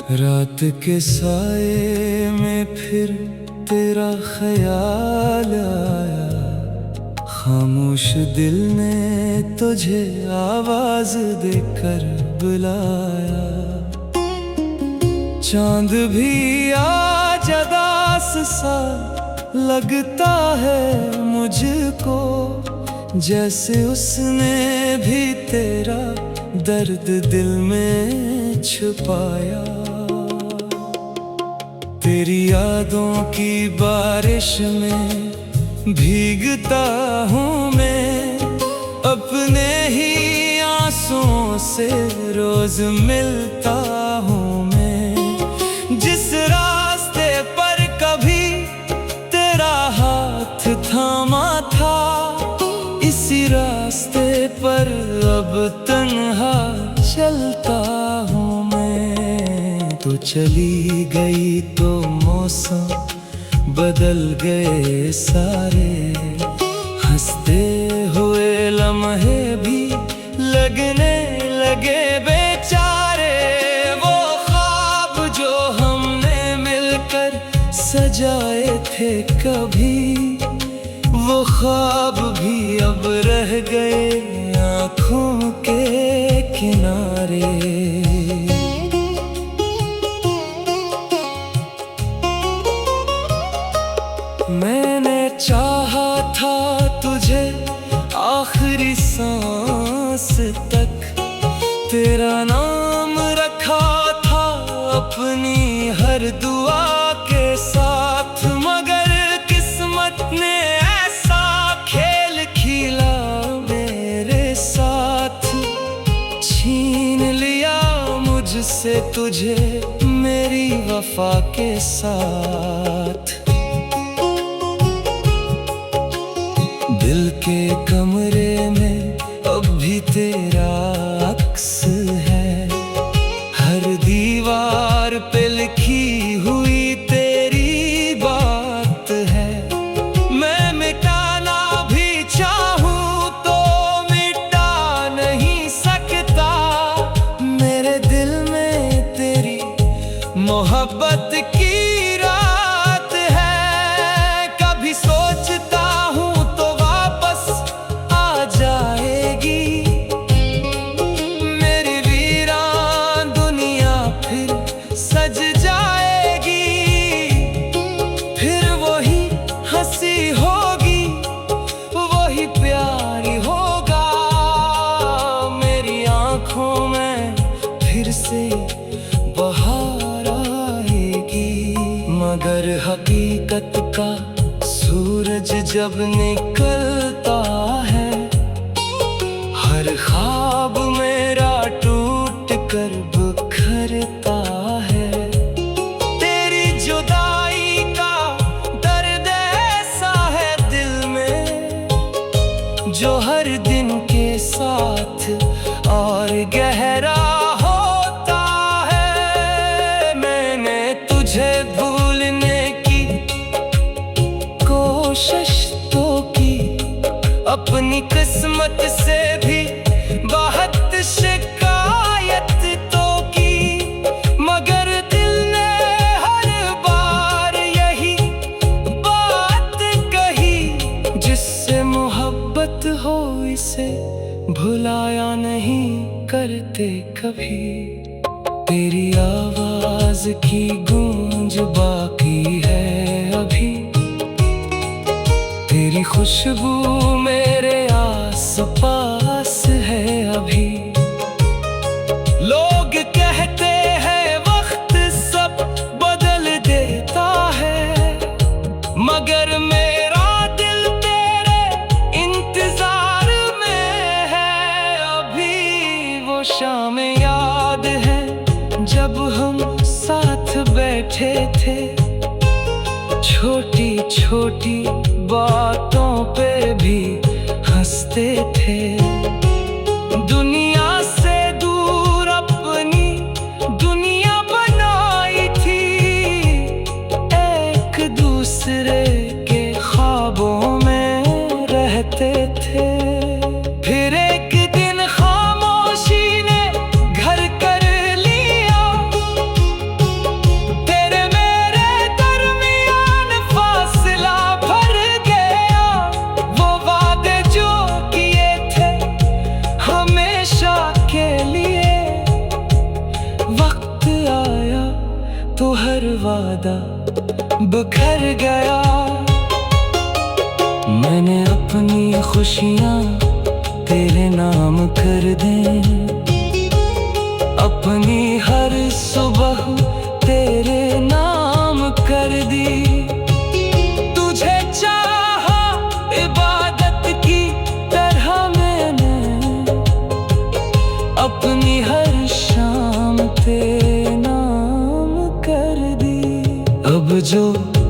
रात के साए में फिर तेरा ख्याल आया, खामोश दिल ने तुझे आवाज देकर बुलाया। चांद भी आज उदास सा लगता है मुझको, जैसे उसने भी तेरा दर्द दिल में छुपाया। तेरी यादों की बारिश में भीगता हूँ मैं, अपने ही आंसुओं से रोज मिलता हूँ मैं। जिस रास्ते पर कभी तेरा हाथ थामा था, इसी रास्ते पर अब तन्हा चलता हूँ मैं। तू चली गई तो मौसम बदल गए सारे, हंसते हुए लम्हे भी लगने लगे बेचारे। वो ख्वाब जो हमने मिलकर सजाए थे कभी, वो ख्वाब भी अब रह गए आँखों के किनारे। मैंने चाहा था तुझे आखिरी सांस तक, तेरा नाम रखा था अपनी हर दुआ के साथ। मगर किस्मत ने ऐसा खेल खेला मेरे साथ, छीन लिया मुझसे तुझे मेरी वफा के साथ। दिल के कमरे में अब भी तेरा अक्स है, हर दीवार पे लिखी हुई तेरी बात है। मैं मिटाना भी चाहूँ तो मिटा नहीं सकता, मेरे दिल में तेरी मोहब्बत की रात है। कभी सोचता हूँ तो वापस आ जाएगी, मेरी वीरान दुनिया फिर सज जाएगी। फिर वही हंसी होगी, वही प्यारी होगा, मेरी आँखों में फिर से बहार आएगी। मगर हकीकत का सूरज जब निकलता है, हर ख्वाब मेरा टूट कर बिखरता है। तेरी जुदाई का दर्द ऐसा है दिल में, जो हर दिन के साथ और गहरा होता है। मैंने तुझे भूलने की कोशिश तो की, अपनी किस्मत से भी बहुत शिकायत तो की, मगर दिल ने हर बार यही बात कही, जिससे मोहब्बत हो इसे भुलाया नहीं करते कभी। तेरी आवाज की गूंज बाकी है अभी, तेरी खुशबू मेरे आस पास है अभी। लोग कहते हैं वक्त सब बदल देता है, मगर मेरा दिल तेरे इंतजार में है अभी। वो शाम याद है जब हम साथ बैठे थे, छोटी छोटी बातों पे भी हंसते थे। दुनिया से दूर अपनी दुनिया बनाई थी, एक दूसरे के ख्वाबों में रहते थे। फिर एक दिन खामोशी ने घर कर लिया, हर वादा बिखर गया। मैंने अपनी खुशियाँ तेरे नाम कर दें, अपनी हर सुबह तेरे नाम कर दी। तुझे चाहा इबादत की तरह मैंने, अपनी हर शाम तेरे नाम कर दी। अब जो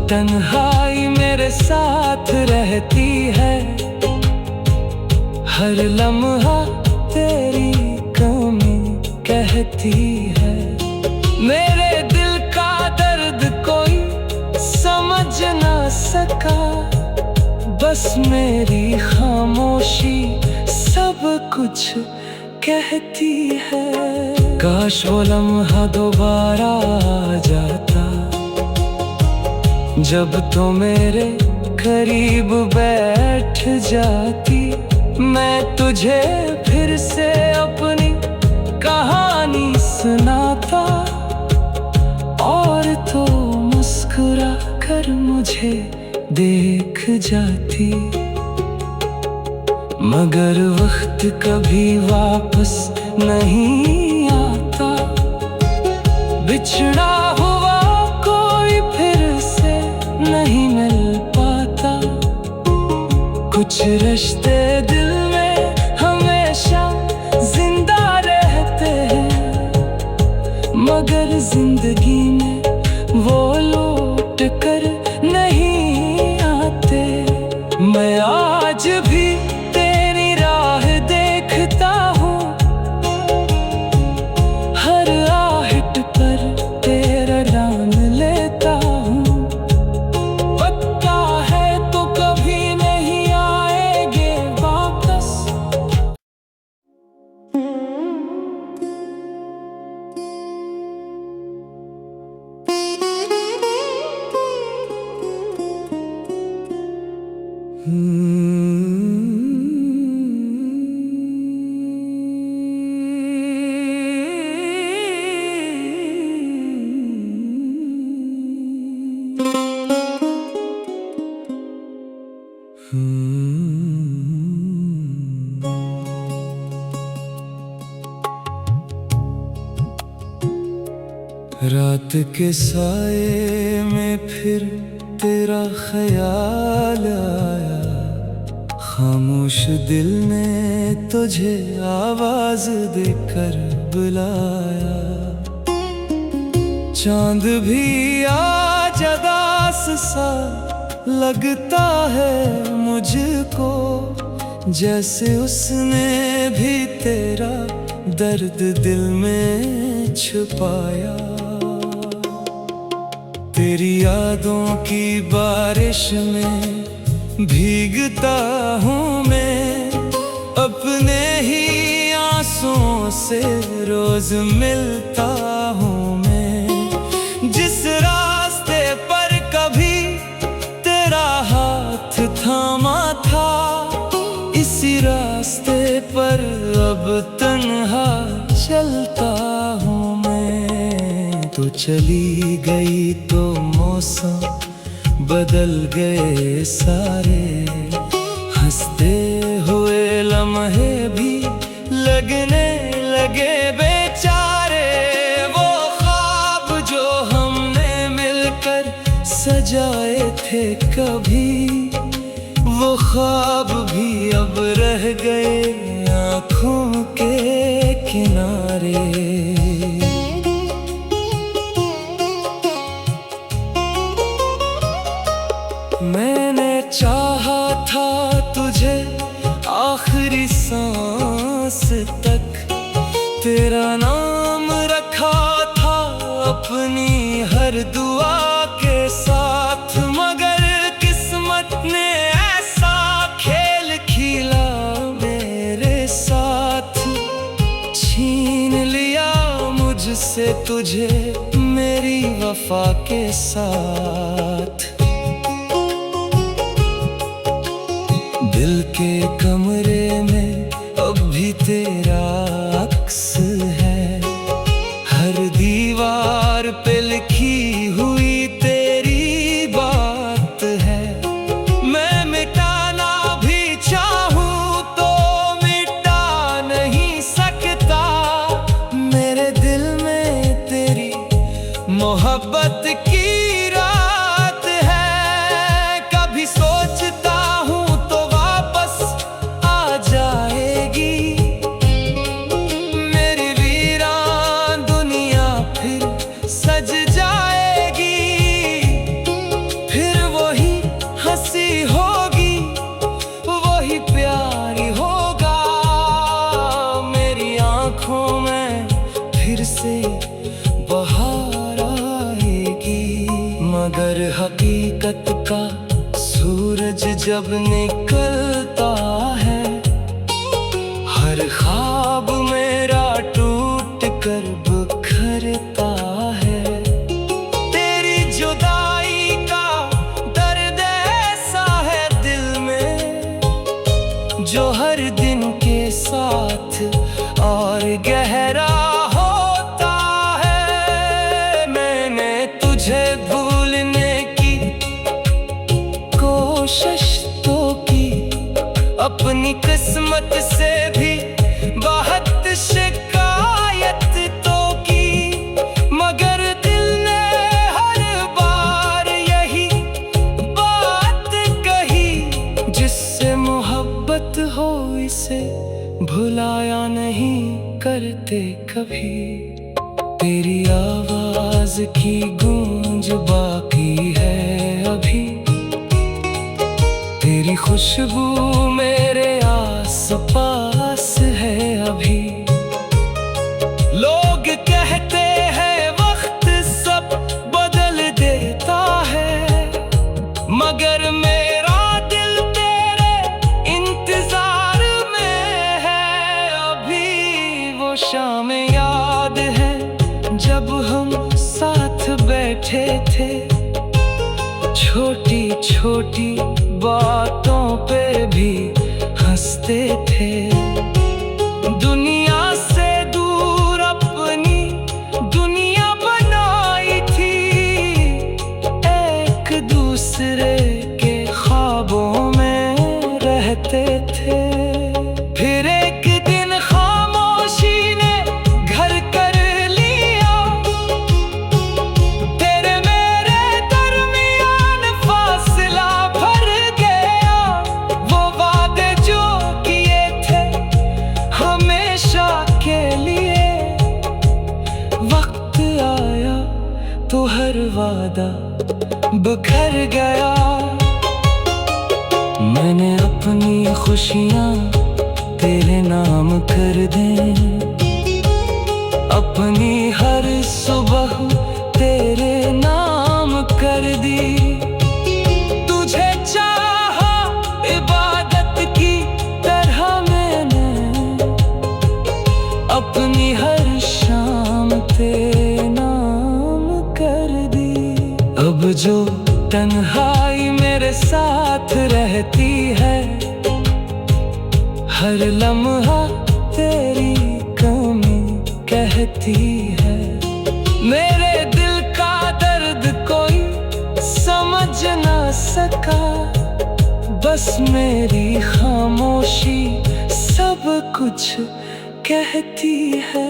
तन्हाई मेरे साथ रहती है, हर लम्हा तेरी कमी कहती है। मेरे दिल का दर्द कोई समझ ना सका, बस मेरी खामोशी सब कुछ कहती है। काश वो लम्हा दोबारा आ जाता, जब तो मेरे करीब बैठ जाती। मैं तुझे फिर से अपनी कहानी सुनाता, और तो मुस्कुरा कर मुझे देख जाती। मगर वक्त कभी वापस नहीं आता, बिछड़ा हुआ कोई फिर से नहीं मिल पाता। कुछ रिश्ते दिल में हमेशा जिंदा रहते हैं, मगर जिंदगी में वो लौट कर नहीं आते। मैं आज भी तेरी राह देखता हूँ, हर आहट पर तेरा नाम लेता हूँ। पक्का है तो कभी नहीं आएंगे वापस। रात के साए में फिर तेरा ख्याल आया, खामोश दिल ने तुझे आवाज देकर बुलाया। चांद भी आज उदास सा लगता है मुझको, जैसे उसने भी तेरा दर्द दिल में छुपाया। तेरी यादों की बारिश में भीगता हूँ मैं, अपने ही आंसुओं से रोज मिलता हूँ मैं। जिस रास्ते पर कभी तेरा हाथ थामा था, इसी रास्ते पर अब तन्हा चलता हूँ मैं। तू चली गई तो मौसम बदल गए सारे, हंसते हुए लम्हे भी लगने लगे बेचारे। वो ख्वाब जो हमने मिलकर सजाए थे कभी, वो ख्वाब भी अब रह गए आँखों के किनारे। मैंने चाहा था तुझे आखिरी सांस तक, तेरा नाम रखा था अपनी हर दुआ के साथ। मगर किस्मत ने ऐसा खेल खेला मेरे साथ, छीन लिया मुझसे तुझे मेरी वफा के साथ। दिल के कमरे में अब भी तेरा अक्स है, हर दीवार पे लिखी मोहब्बत की रात है, कभी सोचता हूँ तो वापस आ जाएगी। मेरी वीरान दुनिया फिर सज जाएगी, फिर वही हंसी होगी, वही प्यारी होगा। मेरी आँखों में फिर से बहार आएगी। मगर हकीकत का सूरज जब निकलता है, हर ख्वाब मेरा टूट कर बिखरता है। तेरी जुदाई का दर्द ऐसा है दिल में, जो हर दिन के साथ और गहरा होता है। मैंने तुझे भूलने की कोशिश तो की, अपनी किस्मत से भी बहुत शिकायत तो की, मगर दिल ने हर बार यही बात कही, जिससे मोहब्बत हो इसे भुलाया नहीं करते कभी। तेरी आवाज की गूंज बाकी है अभी, तेरी खुशबू मेरे आस पास है अभी। लोग कहते हैं वक्त सब बदल देता है, मगर मेरा दिल तेरे इंतजार में है अभी। वो शाम याद है जब हम साथ बैठे थे, छोटी छोटी बातों पे भी हंसते थे। दुनिया से दूर अपनी दुनिया बनाई थी, एक दूसरे के ख्वाबों में रहते थे। फिर एक दिन खामोशी ने घर कर लिया, तेरे मेरे दरमियान फासला भर गया। वो वादे जो किए थे हमेशा के लिए, वक्त आया तो हर वादा बिखर गया। मैंने अपनी खुशियाँ तेरे नाम कर दें, अपनी हर सुबह तेरे नाम कर दी। तुझे चाहा इबादत की तरह मैंने, अपनी हर शाम तेरे नाम कर दी। अब जो तन्हाई मेरे साथ रहती है, हर लम्हा तेरी कमी कहती है। मेरे दिल का दर्द कोई समझ ना सका, बस मेरी खामोशी सब कुछ कहती है।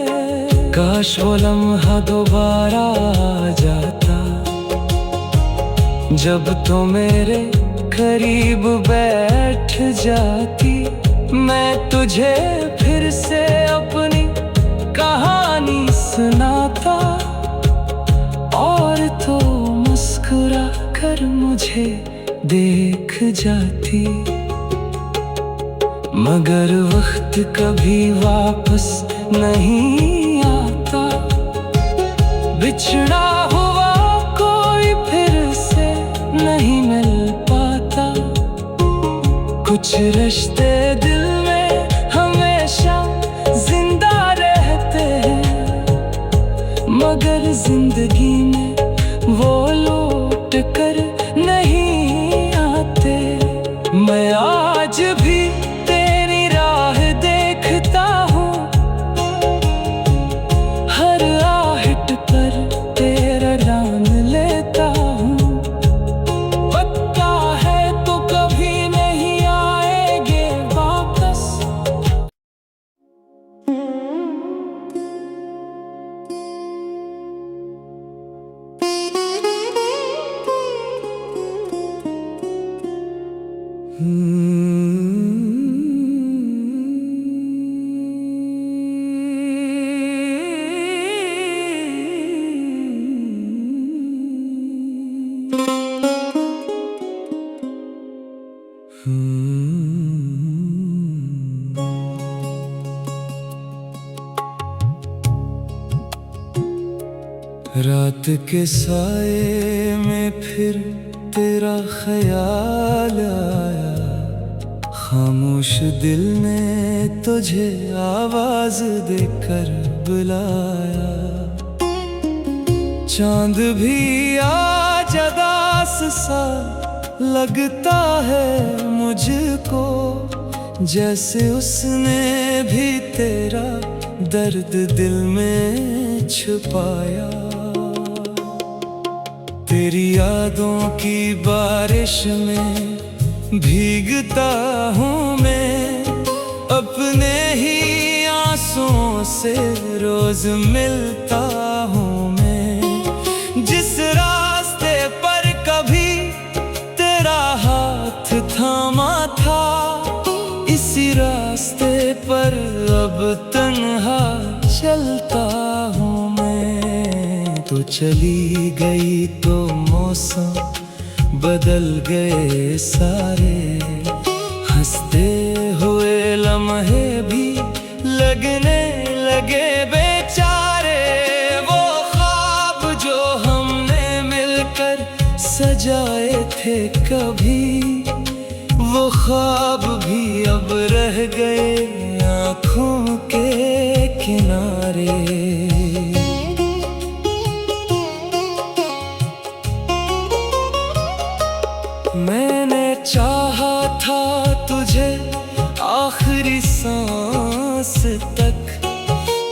काश वो लम्हा दोबारा आ जाता, जब तो मेरे करीब बैठ जाती। मैं तुझे फिर से अपनी कहानी सुनाता, और तो मुस्कुरा कर मुझे देख जाती। मगर वक्त कभी वापस नहीं आता, बिछड़ा हुआ कोई फिर से नहीं मिल पाता। कुछ रिश्ते दिल में हमेशा जिंदा रहते हैं, मगर जिंदगी में वो लौट कर नहीं आते। मैं आज भी तेरी राह देखता हूँ, हर आहट पर तेरा नाम लेता हूँ। पता है तो कभी नहीं आएंगे वापस। रात के साए में फिर तेरा ख्याल आया, खामोश दिल ने तुझे आवाज देकर बुलाया। चांद भी आज उदास सा लगता है मुझको, जैसे उसने भी तेरा दर्द दिल में छुपाया। तेरी यादों की बारिश में भीगता हूँ मैं, अपने ही आंसुओं से रोज मिलता हूँ मैं। जिस रास्ते पर कभी तेरा हाथ थामा था, इसी रास्ते पर अब तन्हा चलता हूँ मैं। तो चली गई तो मौसम बदल गए सारे, हंसते हुए लम्हे भी लगने लगे बेचारे। वो ख्वाब जो हमने मिलकर सजाए थे कभी, वो ख्वाब भी अब रह गए आँखों के किनारे। मैंने चाहा था तुझे आखिरी सांस तक,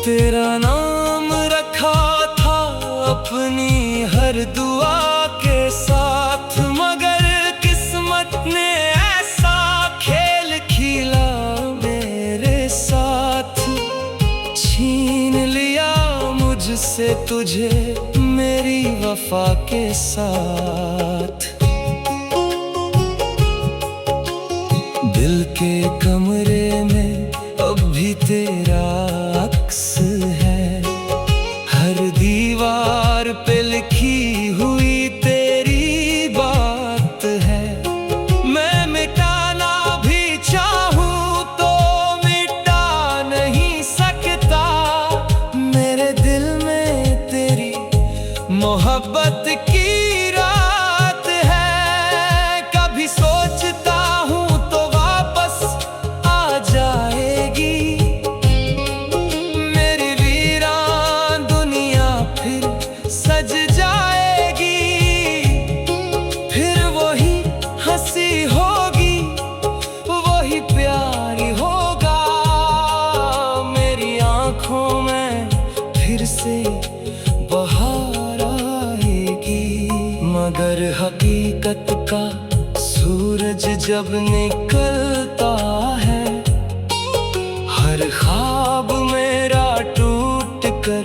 तेरा नाम रखा था अपनी हर दुआ के साथ। मगर किस्मत ने ऐसा खेल खेला मेरे साथ, छीन लिया मुझसे तुझे मेरी वफा के साथ। दिल के कमरे में अब भी तेरा अक्स है, हर दीवार पे लिखी हुई तेरी बात है। मैं मिटाना भी चाहूँ तो मिटा नहीं सकता, मेरे दिल में तेरी मोहब्बत की रात है। कभी सोचता हूँ सज जाएगी, फिर वही हंसी होगी, वही प्यारी होगा। मेरी आँखों में फिर से बहार आएगी। मगर हकीकत का सूरज जब निकलता है, हर ख्वाब मेरा टूट कर